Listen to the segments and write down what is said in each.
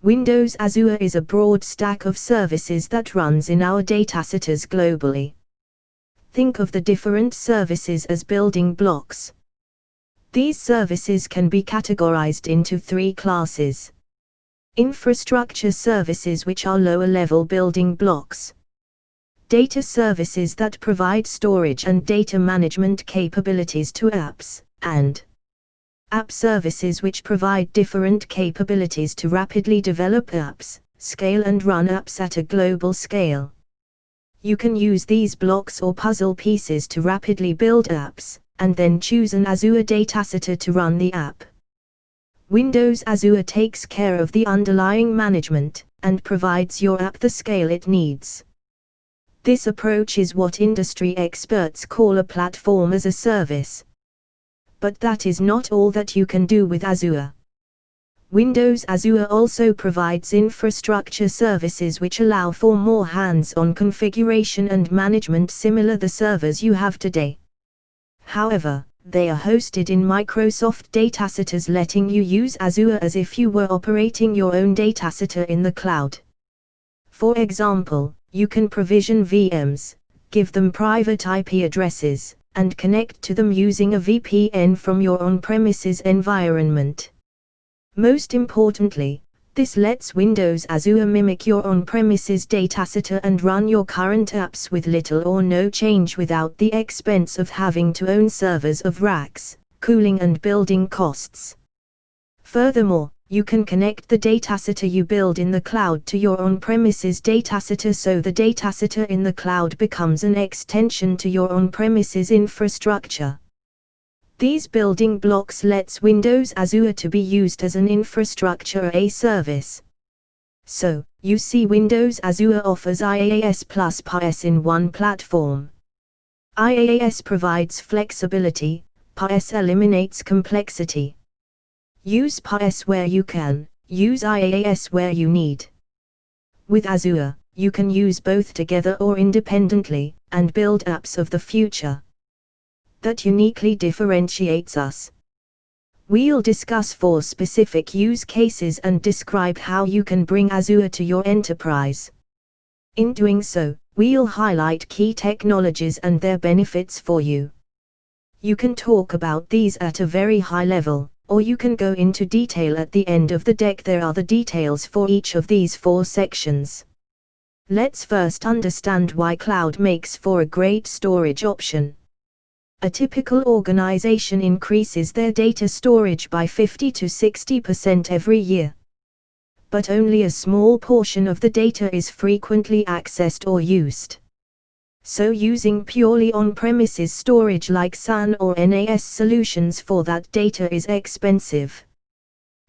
Windows Azure is a broad stack of services that runs in our datacenters globally. Think of the different services as building blocks. These services can be categorized into three classes. Infrastructure services, which are lower-level building blocks. Data services that provide storage and data management capabilities to apps, and app services which provide different capabilities to rapidly develop apps, scale and run apps at a global scale. You can use these blocks or puzzle pieces to rapidly build apps, and then choose an Azure datacenter to run the app. Windows Azure takes care of the underlying management, and provides your app the scale it needs. This approach is what industry experts call a platform as a service. But that is not all that you can do with Azure. Windows Azure also provides infrastructure services which allow for more hands-on configuration and management similar to the servers you have today. However, they are hosted in Microsoft datacenters, letting you use Azure as if you were operating your own datacenter in the cloud. For example, you can provision VMs, give them private IP addresses, and connect to them using a VPN from your on-premises environment. Most importantly, this lets Windows Azure mimic your on-premises datacenter and run your current apps with little or no change without the expense of having to own servers of racks, cooling and building costs. Furthermore, you can connect the datacenter you build in the cloud to your on-premises datacenter, so the datacenter in the cloud becomes an extension to your on-premises infrastructure. These building blocks lets Windows Azure to be used as an infrastructure as a service. So, you see, Windows Azure offers IaaS plus PaaS in one platform. IaaS provides flexibility, PaaS eliminates complexity. Use PaaS where you can, use IaaS where you need. With Azure, you can use both together or independently, and build apps of the future. That uniquely differentiates us. We'll discuss 4 specific use cases and describe how you can bring Azure to your enterprise. In doing so, we'll highlight key technologies and their benefits for you. You can talk about these at a very high level, or you can go into detail at the end of the deck. There are the details for each of these 4 sections. Let's first understand why cloud makes for a great storage option. A typical organization increases their data storage by 50 to 60% every year. But only a small portion of the data is frequently accessed or used. So using purely on-premises storage like SAN or NAS solutions for that data is expensive.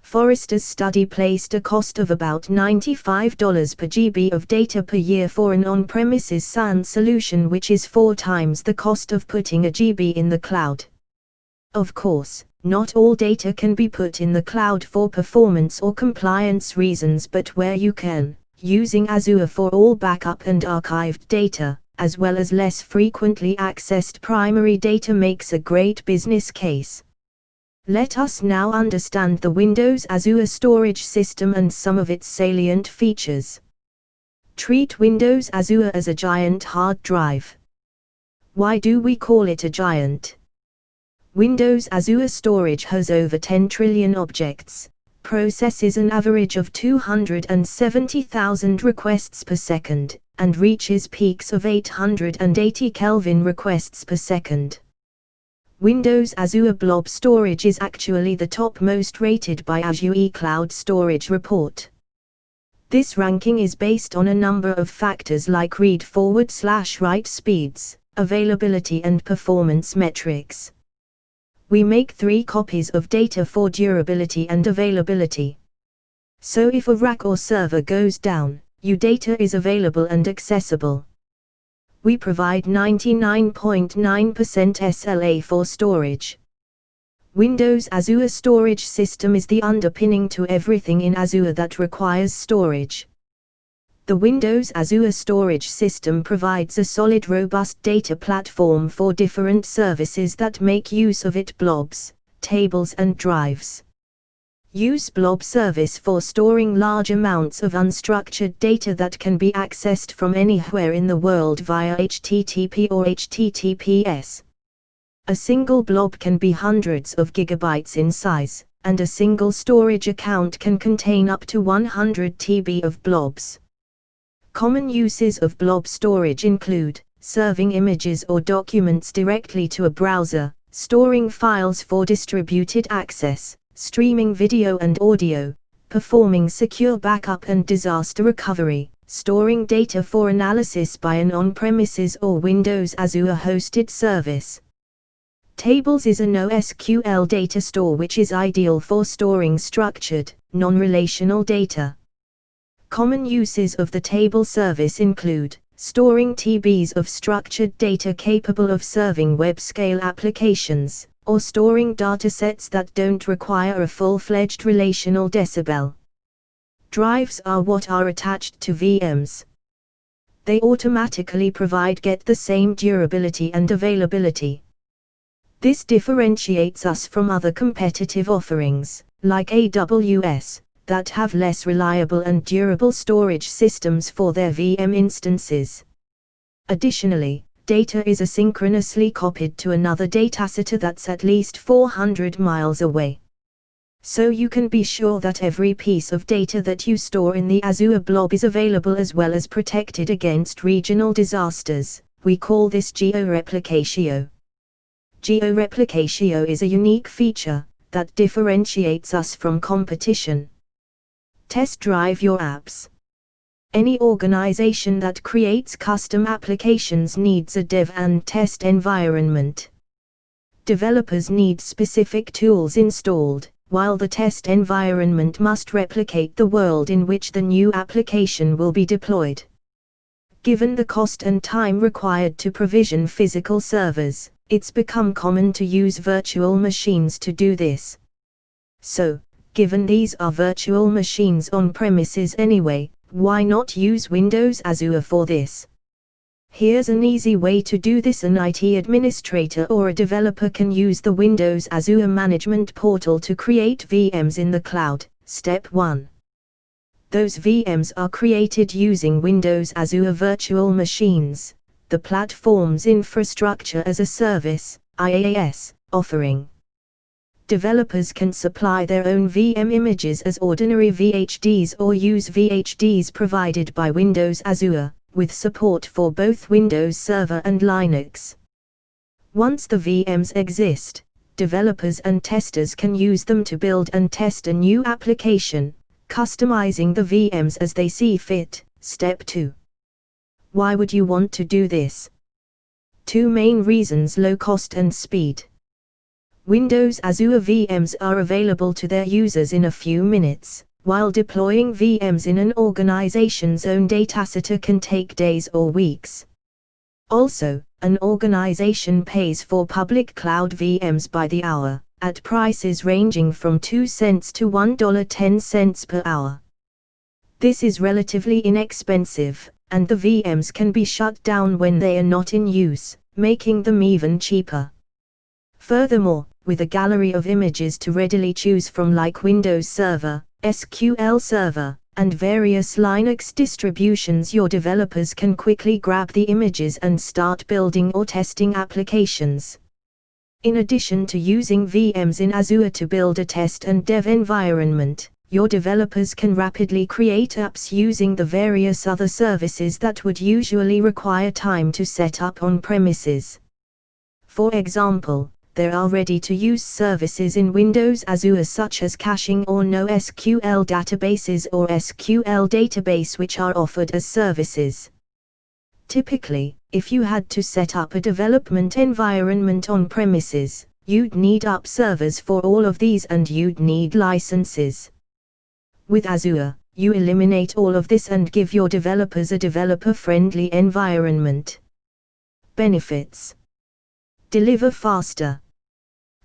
Forrester's study placed a cost of about $95 per GB of data per year for an on-premises SAN solution, which is 4 times the cost of putting a GB in the cloud. Of course, not all data can be put in the cloud for performance or compliance reasons, but where you can, using Azure for all backup and archived data, as well as less frequently accessed primary data, makes a great business case. Let us now understand the Windows Azure storage system and some of its salient features. Treat Windows Azure as a giant hard drive. Why do we call it a giant? Windows Azure storage has over 10 trillion objects, processes an average of 270,000 requests per second, and reaches peaks of 880 Kelvin requests per second. Windows Azure Blob Storage is actually the top most rated by Azure Cloud Storage Report. This ranking is based on a number of factors like read/write speeds, availability and performance metrics. We make 3 copies of data for durability and availability. So if a rack or server goes down, your data is available and accessible. We provide 99.9% SLA for storage. Windows Azure Storage System is the underpinning to everything in Azure that requires storage. The Windows Azure Storage System provides a solid, robust data platform for different services that make use of it: blobs, tables and drives. Use Blob Service for storing large amounts of unstructured data that can be accessed from anywhere in the world via HTTP or HTTPS. A single blob can be hundreds of gigabytes in size, and a single storage account can contain up to 100 TB of blobs. Common uses of blob storage include serving images or documents directly to a browser, storing files for distributed access, streaming video and audio, performing secure backup and disaster recovery, storing data for analysis by an on-premises or Windows Azure hosted service. Tables is a NoSQL data store which is ideal for storing structured, non-relational data. Common uses of the table service include storing TBs of structured data capable of serving web-scale applications, or storing datasets that don't require a full-fledged relational decibel. Drives are what are attached to VMs. They automatically get the same durability and availability. This differentiates us from other competitive offerings, like AWS, that have less reliable and durable storage systems for their VM instances. Additionally, data is asynchronously copied to another dataset that's at least 400 miles away. So you can be sure that every piece of data that you store in the Azure Blob is available as well as protected against regional disasters. We call this georeplicatio. Georeplicatio is a unique feature that differentiates us from competition. Test drive your apps. Any organization that creates custom applications needs a dev and test environment. Developers need specific tools installed, while the test environment must replicate the world in which the new application will be deployed. Given the cost and time required to provision physical servers, it's become common to use virtual machines to do this. So, given these are virtual machines on premises anyway, why not use Windows Azure for this? Here's an easy way to do this. An IT administrator or a developer can use the Windows Azure Management Portal to create VMs in the cloud. Step 1. Those VMs are created using Windows Azure Virtual Machines, the platform's infrastructure as a service, IaaS, offering. Developers can supply their own VM images as ordinary VHDs or use VHDs provided by Windows Azure, with support for both Windows Server and Linux. Once the VMs exist, developers and testers can use them to build and test a new application, customizing the VMs as they see fit. Step 2. Why would you want to do this? Two main reasons: low cost and speed. Windows Azure VMs are available to their users in a few minutes, while deploying VMs in an organization's own datacenter can take days or weeks. Also, an organization pays for public cloud VMs by the hour, at prices ranging from 2 cents to $1.10 per hour. This is relatively inexpensive, and the VMs can be shut down when they are not in use, making them even cheaper. Furthermore, with a gallery of images to readily choose from like Windows Server, SQL Server, and various Linux distributions, your developers can quickly grab the images and start building or testing applications. In addition to using VMs in Azure to build a test and dev environment, your developers can rapidly create apps using the various other services that would usually require time to set up on premises. For example, there are ready-to-use services in Windows Azure such as caching or NoSQL databases or SQL database which are offered as services. Typically, if you had to set up a development environment on premises, you'd need app servers for all of these and you'd need licenses. With Azure, you eliminate all of this and give your developers a developer-friendly environment. Benefits: deliver faster,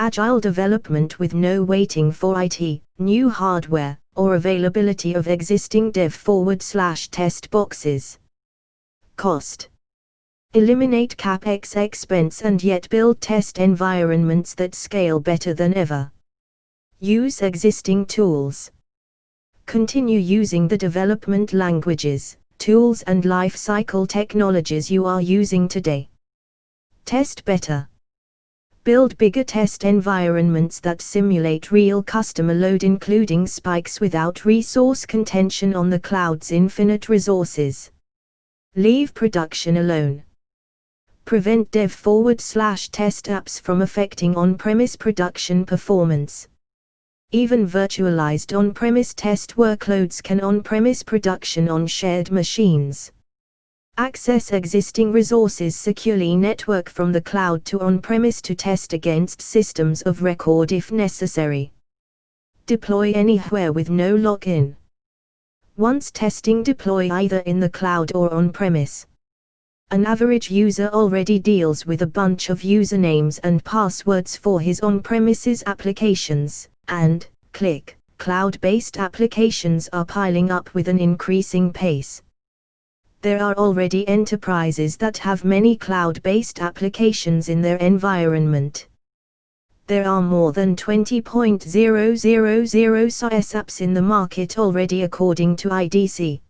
agile development with no waiting for IT, new hardware, or availability of existing dev/test boxes. Cost: eliminate CapEx expense and yet build test environments that scale better than ever. Use existing tools. Continue using the development languages, tools and life cycle technologies you are using today. Test better. Build bigger test environments that simulate real customer load, including spikes without resource contention on the cloud's infinite resources. Leave production alone. Prevent dev /test apps from affecting on-premise production performance. Even virtualized on-premise test workloads can on-premise production on shared machines. Access existing resources securely, network from the cloud to on-premise to test against systems of record if necessary. Deploy anywhere with no login. Once testing, deploy either in the cloud or on-premise. An average user already deals with a bunch of usernames and passwords for his on-premises applications, and, cloud-based applications are piling up with an increasing pace. There are already enterprises that have many cloud-based applications in their environment. There are more than 20,000 SaaS apps in the market already, according to IDC.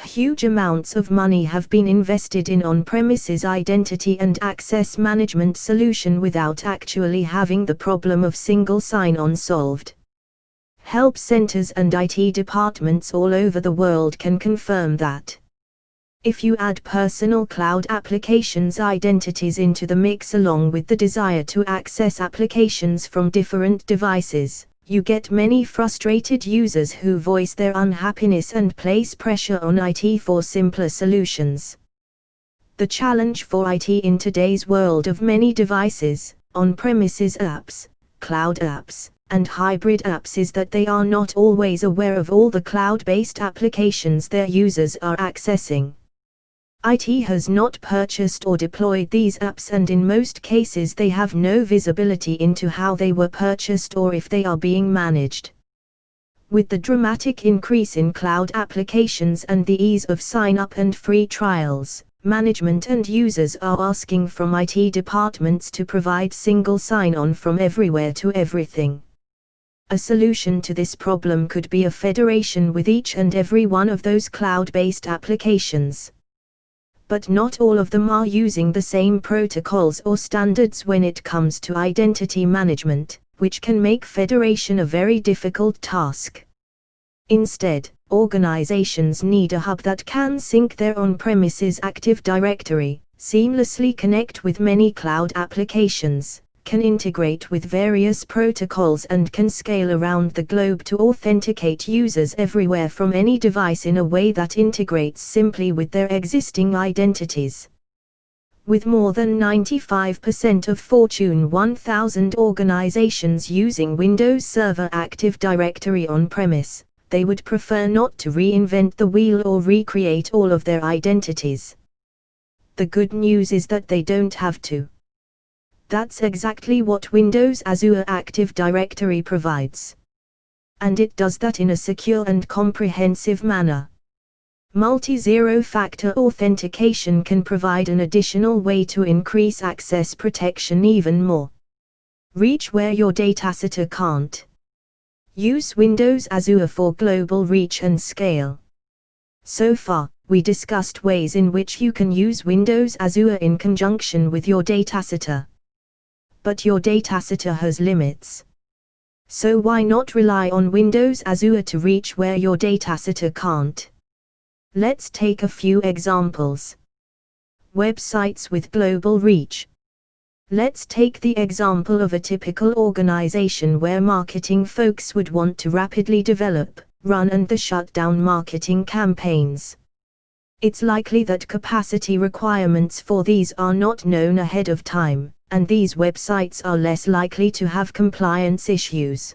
Huge amounts of money have been invested in on-premises identity and access management solution without actually having the problem of single sign-on solved. Help centers and IT departments all over the world can confirm that. If you add personal cloud applications identities into the mix along with the desire to access applications from different devices, you get many frustrated users who voice their unhappiness and place pressure on IT for simpler solutions. The challenge for IT in today's world of many devices, on-premises apps, cloud apps, and hybrid apps is that they are not always aware of all the cloud-based applications their users are accessing. IT has not purchased or deployed these apps, and in most cases they have no visibility into how they were purchased or if they are being managed. With the dramatic increase in cloud applications and the ease of sign-up and free trials, management and users are asking from IT departments to provide single sign-on from everywhere to everything. A solution to this problem could be a federation with each and every one of those cloud-based applications. But not all of them are using the same protocols or standards when it comes to identity management, which can make federation a very difficult task. Instead, organizations need a hub that can sync their on-premises Active Directory, seamlessly connect with many cloud applications, can integrate with various protocols, and can scale around the globe to authenticate users everywhere from any device in a way that integrates simply with their existing identities. With more than 95% of Fortune 1000 organizations using Windows Server Active Directory on-premise, they would prefer not to reinvent the wheel or recreate all of their identities. The good news is that they don't have to. That's exactly what Windows Azure Active Directory provides. And it does that in a secure and comprehensive manner. Multi-zero-factor authentication can provide an additional way to increase access protection even more. Reach where your datasetter can't. Use Windows Azure for global reach and scale. So far, we discussed ways in which you can use Windows Azure in conjunction with your datasetter. But your datasetter has limits. So why not rely on Windows Azure to reach where your datasetter can't? Let's take a few examples. Websites with global reach. Let's take the example of a typical organization where marketing folks would want to rapidly develop, run and shut down marketing campaigns. It's likely that capacity requirements for these are not known ahead of time, and these websites are less likely to have compliance issues.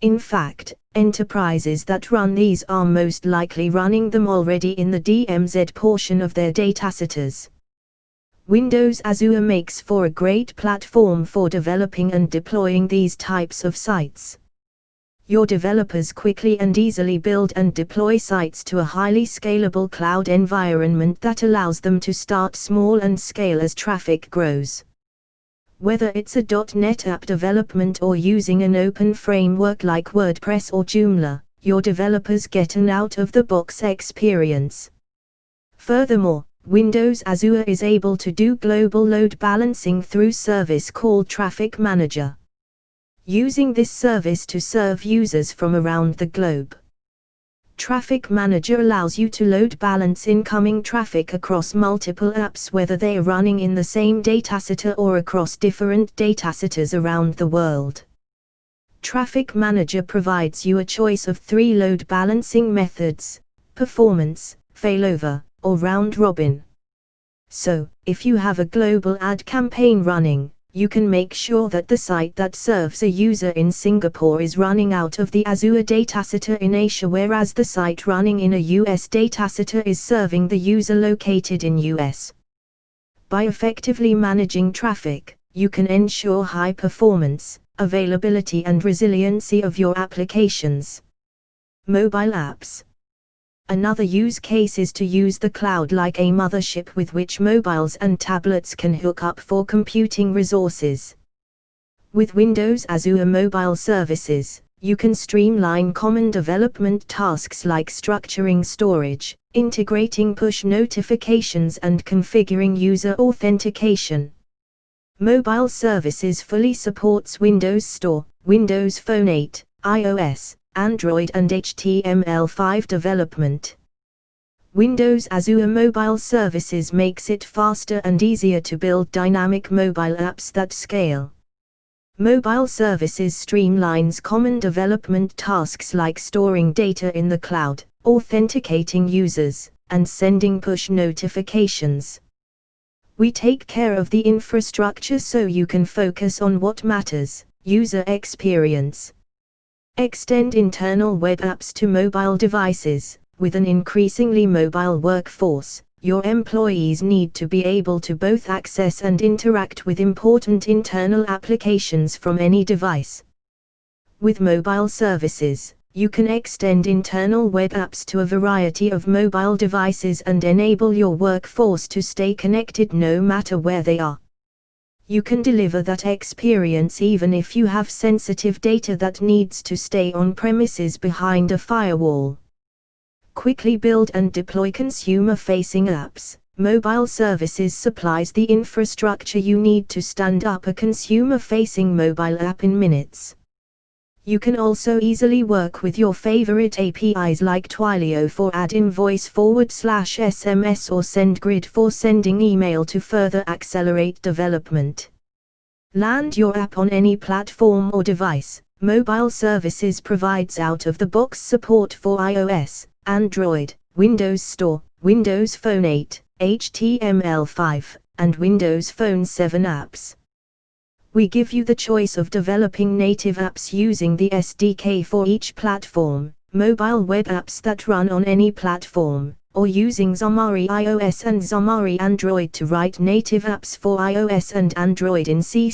In fact, enterprises that run these are most likely running them already in the DMZ portion of their datasetters. Windows Azure makes for a great platform for developing and deploying these types of sites. Your developers quickly and easily build and deploy sites to a highly scalable cloud environment that allows them to start small and scale as traffic grows. Whether it's a .NET app development or using an open framework like WordPress or Joomla, your developers get an out-of-the-box experience. Furthermore, Windows Azure is able to do global load balancing through service called Traffic Manager, using this service to serve users from around the globe. Traffic Manager allows you to load balance incoming traffic across multiple apps, whether they are running in the same datacenter or across different datacenters around the world. Traffic Manager provides you a choice of 3 load balancing methods: performance, failover, or round robin. So, if you have a global ad campaign running, you can make sure that the site that serves a user in Singapore is running out of the Azure datacenter in Asia, whereas the site running in a US datacenter is serving the user located in US. By effectively managing traffic, you can ensure high performance, availability and resiliency of your applications. Mobile apps. Another use case is to use the cloud like a mothership with which mobiles and tablets can hook up for computing resources. With Windows Azure Mobile Services, you can streamline common development tasks like structuring storage, integrating push notifications and configuring user authentication. Mobile Services fully supports Windows Store, Windows Phone 8, iOS, Android and HTML5 development. Windows Azure Mobile Services makes it faster and easier to build dynamic mobile apps that scale. Mobile Services streamlines common development tasks like storing data in the cloud, authenticating users, and sending push notifications. We take care of the infrastructure so you can focus on what matters: user experience. Extend internal web apps to mobile devices. With an increasingly mobile workforce, your employees need to be able to both access and interact with important internal applications from any device. With mobile services, you can extend internal web apps to a variety of mobile devices and enable your workforce to stay connected no matter where they are. You can deliver that experience even if you have sensitive data that needs to stay on premises behind a firewall. Quickly build and deploy consumer-facing apps. Mobile Services supplies the infrastructure you need to stand up a consumer-facing mobile app in minutes. You can also easily work with your favorite APIs like Twilio for add invoice /SMS or SendGrid for sending email to further accelerate development. Land your app on any platform or device. Mobile Services provides out-of-the-box support for iOS, Android, Windows Store, Windows Phone 8, HTML5, and Windows Phone 7 apps. We give you the choice of developing native apps using the SDK for each platform, mobile web apps that run on any platform, or using Xamarin iOS and Xamarin Android to write native apps for iOS and Android in C#.